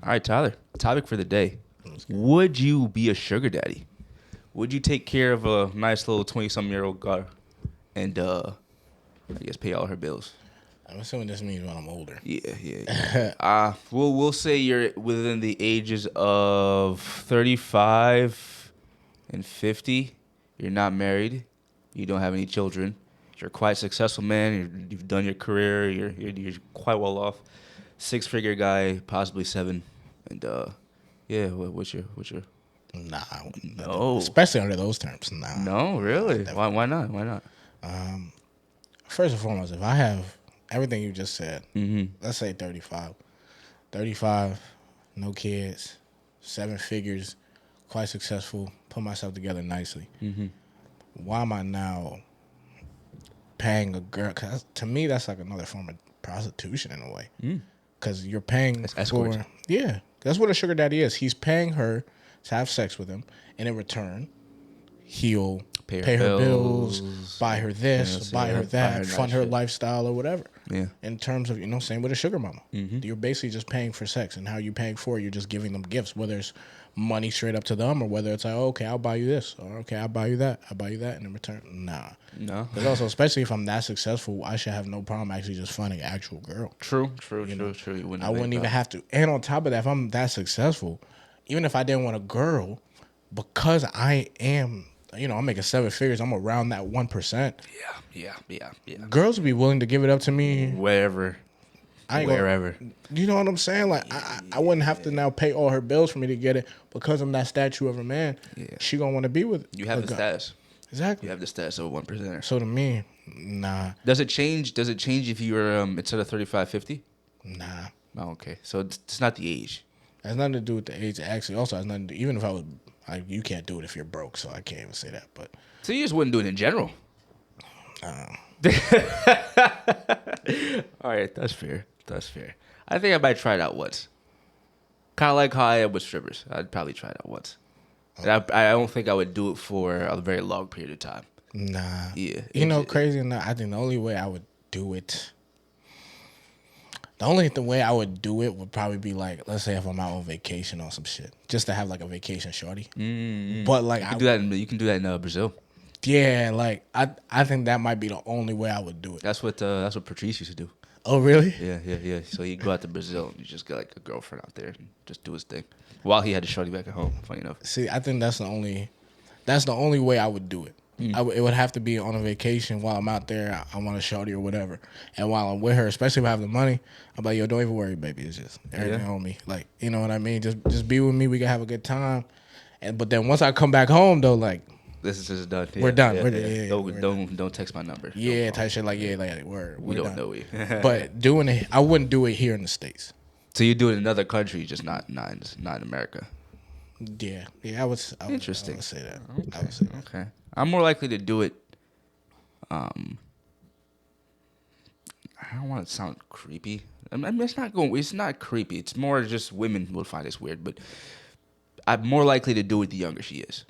All right, Tyler. Topic for the day. Would you be a sugar daddy? Would you take care of a nice little 20-something-year-old girl and, I guess, pay all her bills? I'm assuming this means when I'm older. Yeah. We'll say you're within the ages of 35 and 50. You're not married. You don't have any children. You're quite a successful man. You've done your career. You're quite well off. 6-figure guy, possibly 7. And yeah, what's your? Nah, I wouldn't. No. Especially under those terms. Nah. No, really? Why not? Why not? First and foremost, if I have everything you just said, let's say 35. 35, no kids, 7 figures, quite successful, put myself together nicely. Why am I now paying a girl? Cause to me, that's like another form of prostitution in a way. Because you're paying escort. Yeah, that's what a sugar daddy is. He's paying her to have sex with him, and in return, he'll pay her bills, buy her this, buy her that, fund her lifestyle or whatever. Yeah. In terms of, same with a sugar mama. You're basically just paying for sex, and how you paying for it, you're just giving them gifts, whether it's money straight up to them or whether it's like, oh, okay, I'll buy you this, or okay, I'll buy you that, and in return, nah. No. Because also, especially if I'm that successful, I should have no problem actually just finding an actual girl. True. I wouldn't even have to. And on top of that, if I'm that successful, even if I didn't want a girl, because I am, I'm making 7 figures, I'm around that 1%. Yeah. Girls would be willing to give it up to me Wherever. You know what I'm saying? Like, I wouldn't have to now pay all her bills for me to get it because I'm that statue of a man. Yeah. She gonna want to be with You have the status. Exactly. You have the status of a 1%er. So to me, nah. Does it change if you were instead of 35, 50? Nah. Oh, okay. So it's not the age. It has nothing to do with the age. Actually, also has nothing to do, even if I was, you can't do it if you're broke, so I can't even say that. But So you just wouldn't do it in general. All right, that's fair. I think I might try it out once. Kind of like how I am with strippers. I'd probably try it out once. And I don't think I would do it for a very long period of time. Nah. Yeah. Crazy enough, I think the only way I would do it, would probably be like, let's say if I'm out on vacation or some shit, just to have like a vacation shorty. But like You can do that in Brazil. Yeah, like I think that might be the only way I would do it. That's what Patrice used to do. Oh, really? Yeah. So he'd go out to Brazil and you just get like a girlfriend out there and just do his thing while he had to shorty back at home. Funny enough. See, I think that's the only way I would do it. It would have to be on a vacation while I'm out there. I want a shorty or whatever, and while I'm with her, especially if I have the money, I'm like, yo, don't even worry, baby. It's just everything on me. Like, you know what I mean? Just be with me. We can have a good time. But then once I come back home, though, like, this is just done. We're done. Don't text my number. Yeah, type shit like we don't know you. But doing it, I wouldn't do it here in the States. So you do it in another country, just not in America. Yeah. I would. Interesting. I would say that. I would say that. Okay. I'm more likely to do it. I don't want to sound creepy. I mean, it's not creepy. It's more just women will find this weird, but I'm more likely to do it the younger she is.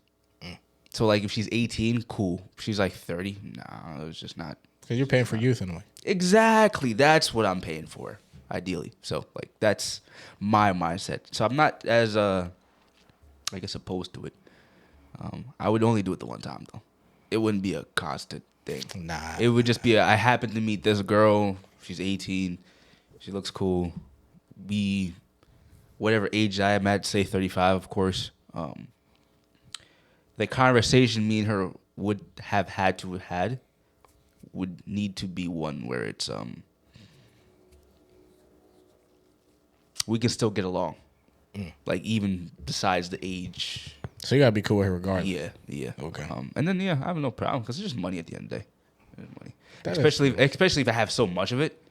So, like, if she's 18, cool. If she's, like, 30, nah, it's just not. Because you're paying for youth in a way. Exactly. That's what I'm paying for, ideally. So, like, that's my mindset. So, I'm not as, I guess, opposed to it. I would only do it the one time, though. It wouldn't be a constant thing. Nah. It would just be I happen to meet this girl. She's 18. She looks cool. Whatever age I am at, say 35, of course. The conversation me and her would have had to had would need to be one where it's we can still get along, like even besides the age. So you gotta be cool with her regardless. Yeah. Okay. And then I have no problem because it's just money at the end of the day. It's money. That Especially if I have so much of it.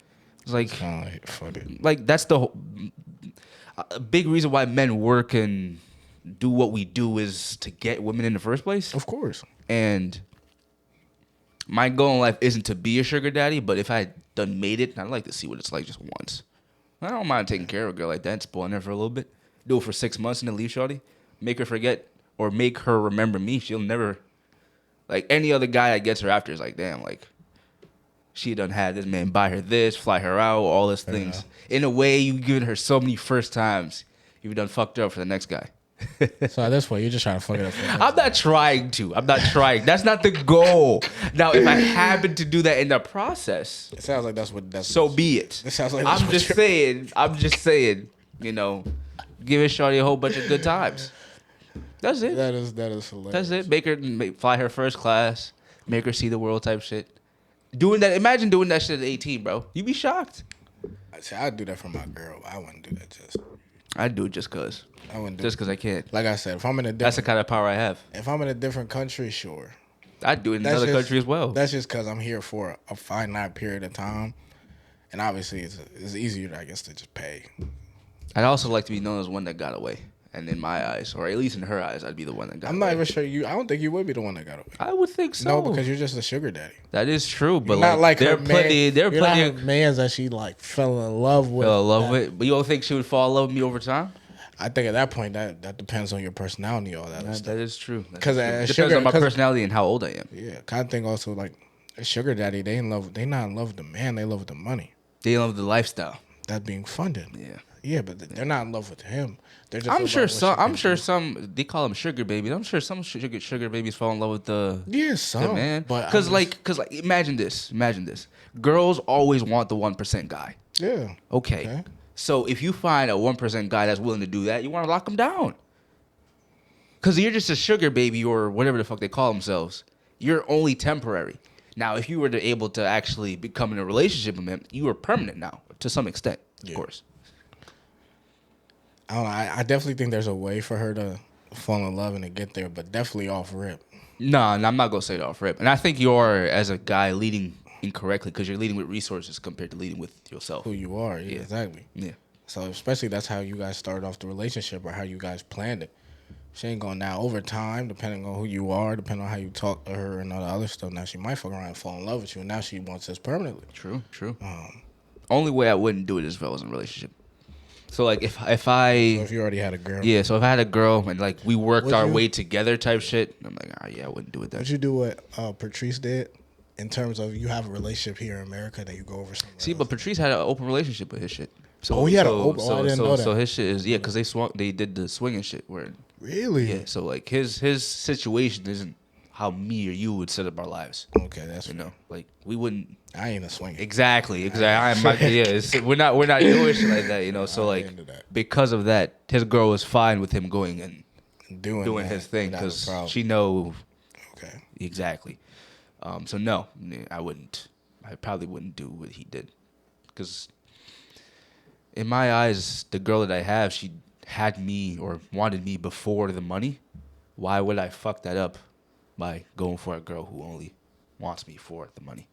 It's like fuck it. Like that's a big reason why men work and do what we do is to get women in the first place. Of course. And my goal in life isn't to be a sugar daddy, but if I done made it, I'd like to see what it's like just once. I don't mind taking care of a girl like that, spoiling her for a little bit. Do it for 6 months and then leave shorty. Make her forget or make her remember me. She'll never, like any other guy that gets her after is like, damn, like she done had this man buy her this, fly her out, all these things. In a way, you've given her so many first times. you've done fucked up for the next guy. So at this point, you're just trying to fuck it up. For I'm not trying to. I'm not trying. That's not the goal. Now, if I happen to do that in the process, it sounds like that's. So be it. It sounds like I'm just saying. I'm just saying. You know, give a shorty a whole bunch of good times. That's it. That is hilarious. That's it. Fly her first class. Make her see the world type shit. Doing that. Imagine doing that shit at 18, bro. You'd be shocked. I'd do that for my girl. I wouldn't do that just. I'd do it just cause. I wouldn't do just because I can't. Like I said, if I'm in a different, that's the kind of power I have. If I'm in a different country, sure. I'd do it in another country as well. That's just because I'm here for a finite period of time, and obviously it's easier, I guess, to just pay. I'd also like to be known as one that got away, and in my eyes, or at least in her eyes, I'd be the one that got away. I'm not even sure I don't think you would be the one that got away. I would think so. No, because you're just a sugar daddy. That is true, but not like there are plenty. There are plenty of mans that she like fell in love with. But you don't think she would fall in love with me over time? I think at that point that depends on your personality, all that. That is true. Because it depends on my personality and how old I am. Yeah, kind of think also like a sugar daddy. They not in love with the man. They in love with the money. They love the lifestyle. That's being funded. Yeah. Yeah, but they're not in love with him. They're just. I'm sure some. They call them sugar babies. I'm sure some sugar babies fall in love with the. Yeah, some. The man. Because imagine this. Girls always want the 1% guy. Yeah. Okay. So if you find a 1% guy that's willing to do that, you want to lock him down. Because you're just a sugar baby or whatever the fuck they call themselves. You're only temporary. Now, if you were able to actually become in a relationship with him, you are permanent now, to some extent, of course. I don't know. I definitely think there's a way for her to fall in love and to get there, but definitely off rip. No, I'm not going to say it off rip. And I think you're, as a guy, leading incorrectly because you're leading with resources compared to leading with yourself. Who you are, yeah, exactly. Yeah. So especially that's how you guys started off the relationship or how you guys planned it. She ain't going now over time, depending on who you are, depending on how you talk to her and all the other stuff. Now she might fuck around and fall in love with you, and now she wants this permanently. True. Only way I wouldn't do it is if I was in a relationship. So like if I... So if you already had a girl. Yeah, so if I had a girl and like we worked our way together type shit, I'm like, I wouldn't do it that. Would you do what Patrice did? In terms of you have a relationship here in America that you go over somewhere else. But Patrice had an open relationship with his shit. So he had an open. I didn't know that. So his shit is because they did the swinging shit where. Really? Yeah. So like his situation isn't how me or you would set up our lives. Okay, that's like we wouldn't. I ain't a swinger. Exactly. We're not doing shit like that. So like because of that, his girl was fine with him going and doing his thing because she know. Okay. Exactly. So no, I wouldn't. I probably wouldn't do what he did, because in my eyes, the girl that I have, she had me or wanted me before the money. Why would I fuck that up by going for a girl who only wants me for the money?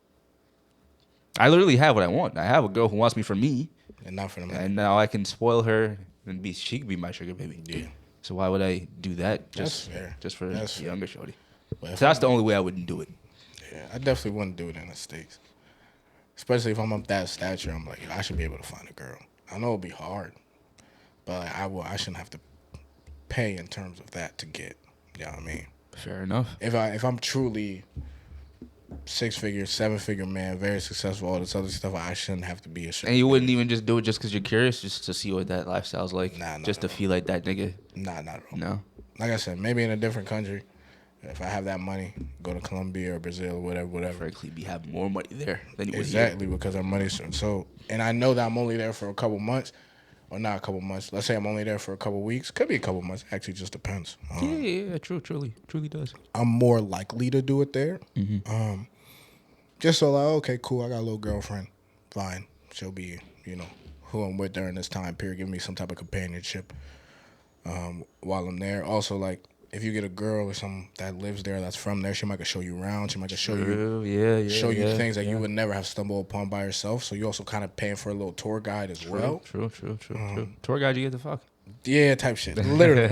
I literally have what I want. I have a girl who wants me for me, and not for the money. And now I can spoil her and she could be my sugar baby. Yeah. So why would I do that? That's fair. Just for a younger shorty. So that's the only way I wouldn't do it. Yeah, I definitely wouldn't do it in the States. Especially if I'm up that stature, I'm like, I should be able to find a girl. I know it'll be hard, but I shouldn't have to pay in terms of that to get. You know what I mean? Fair enough. If I'm truly 6-figure, 7-figure man, very successful, all this other stuff, I shouldn't have to be a sugar. And you wouldn't even just do it just because you're curious, just to see what that lifestyle's like? Nah, just to feel like that nigga? Nah, not at all. No? Like I said, maybe in a different country. If I have that money, go to Colombia or Brazil or whatever. Frankly, we have more money there than you would exactly here. Because our money's so. And I know that I'm only there for a couple months, or not a couple months. Let's say I'm only there for a couple weeks. Could be a couple months. Actually, just depends. Yeah. Truly does. I'm more likely to do it there. Mm-hmm. Just so like, okay, cool. I got a little girlfriend. Fine, she'll be, who I'm with during this time period. Give me some type of companionship while I'm there. Also, like. If you get a girl or something that lives there, that's from there, she might show you around. She might show you things that you would never have stumbled upon by yourself. So you also kind of paying for a little tour guide as well. True. Tour guide, you get the fuck. Yeah, type shit. Literally.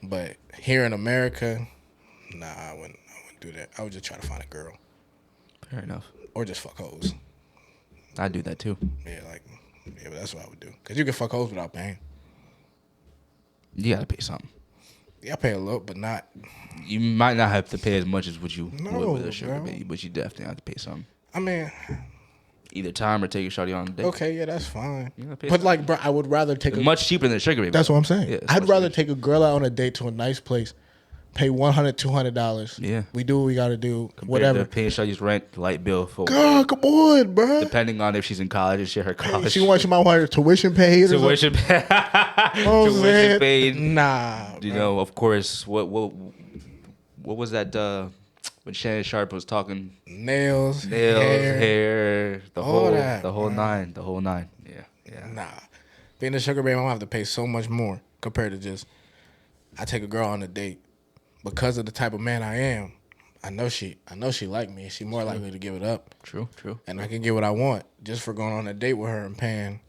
But here in America, nah, I wouldn't do that. I would just try to find a girl. Fair enough. Or just fuck hoes. I'd do that too. Yeah, but that's what I would do. Because you can fuck hoes without paying. You gotta pay something. Yeah, I pay a little, but not. You might not have to pay as much as what you would with a sugar bro. baby, but you definitely have to pay something. I mean, either time or take a shawty on a date. Okay, yeah, that's fine. Yeah, But like, bro, I would rather take much cheaper than a sugar baby. That's what I'm saying. Yeah, I'd rather take a girl out on a date to a nice place, pay $100, $200. Yeah, we do what we gotta do. Compared whatever. To paying shawty's rent, light bill for. Girl, come on, bro. Depending on if she's in college and shit, her college. She might want her tuition paid. Tuition paid. Oh, Tuition paid. Nah. You know, of course. What was that? When Shannon Sharp was talking, nails, hair, the all whole that, nine. Yeah. Nah, being a sugar baby, I'm gonna have to pay so much more compared to just I take a girl on a date because of the type of man I am. I know she like me. She's more likely to give it up. True. And I can get what I want just for going on a date with her and paying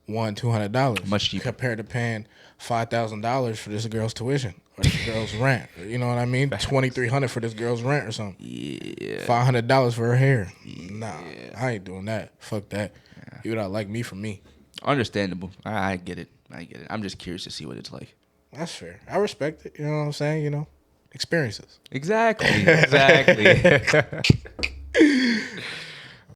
$200 much cheaper compared to paying $5,000 for this girl's tuition or this girl's rent. You know what I mean? $2,300 for this girl's rent or something. Yeah. $500 for her hair. Nah, I ain't doing that. Fuck that. Yeah. You gotta like me for me. Understandable. I get it. I'm just curious to see what it's like. That's fair. I respect it. You know what I'm saying? You know, experiences. Exactly.